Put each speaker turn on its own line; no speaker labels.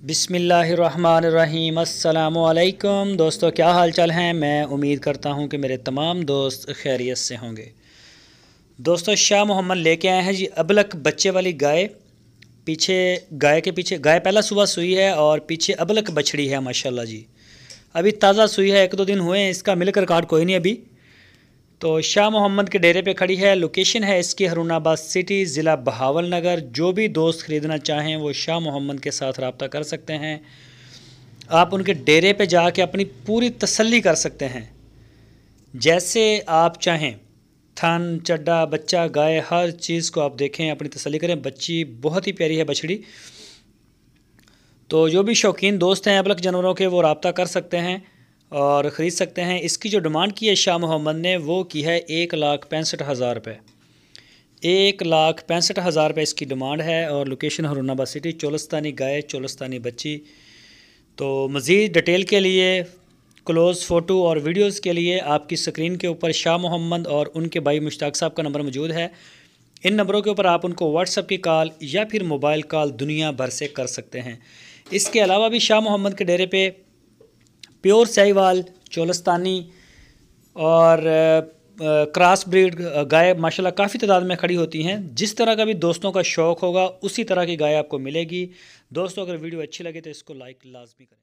बिस्मिल्लाहिर्रहमानिर्रहीम। अस्सलामुअलैकुम दोस्तों, क्या हाल चाल हैं। मैं उम्मीद करता हूं कि मेरे तमाम दोस्त खैरियत से होंगे। दोस्तों, शाह मोहम्मद लेके आए हैं जी अबलक बच्चे वाली गाय। पीछे गाय के पीछे गाय पहला सुबह सुई है और पीछे अबलक बछड़ी है माशाल्लाह जी। अभी ताज़ा सुई है, 1-2 दिन हुए हैं, इसका मिल्क रिकॉर्ड कोई नहीं अभी। तो शाह मोहम्मद के डेरे पे खड़ी है। लोकेशन है इसकी हारूनाबाद सिटी, ज़िला बहावल नगर। जो भी दोस्त ख़रीदना चाहें वो शाह मोहम्मद के साथ रब्ता कर सकते हैं। आप उनके डेरे पे जाके अपनी पूरी तसल्ली कर सकते हैं, जैसे आप चाहें। थन, चड्डा, बच्चा, गाय, हर चीज़ को आप देखें, अपनी तसल्ली करें। बच्ची बहुत ही प्यारी है बछड़ी। तो जो भी शौकीन दोस्त हैं अबलक जानवरों के, वो रब्ता कर सकते हैं और ख़रीद सकते हैं। इसकी जो डिमांड की है शाह मोहम्मद ने, वो की है 1,65,000 रुपये। 1,65,000 रुपये इसकी डिमांड है। और लोकेशन हारूनाबाद सिटी। चोलस्तानी गाय, चोलस्तानी बच्ची। तो मज़ीद डिटेल के लिए, क्लोज़ फ़ोटो और वीडियोज़ के लिए आपकी स्क्रीन के ऊपर शाह मोहम्मद और उनके भाई मुश्ताक साहब का नंबर मौजूद है। इन नंबरों के ऊपर आप उनको व्हाट्सएप की कॉल या फिर मोबाइल कॉल दुनिया भर से कर सकते हैं। इसके अलावा भी शाह मोहम्मद के डेरे पे प्योर साहिवाल, चोलस्तानी और क्रॉस ब्रीड गाय माशाल्लाह काफ़ी तादाद में खड़ी होती हैं। जिस तरह का भी दोस्तों का शौक़ होगा उसी तरह की गाय आपको मिलेगी। दोस्तों, अगर वीडियो अच्छी लगे तो इसको लाइक लाजमी करें।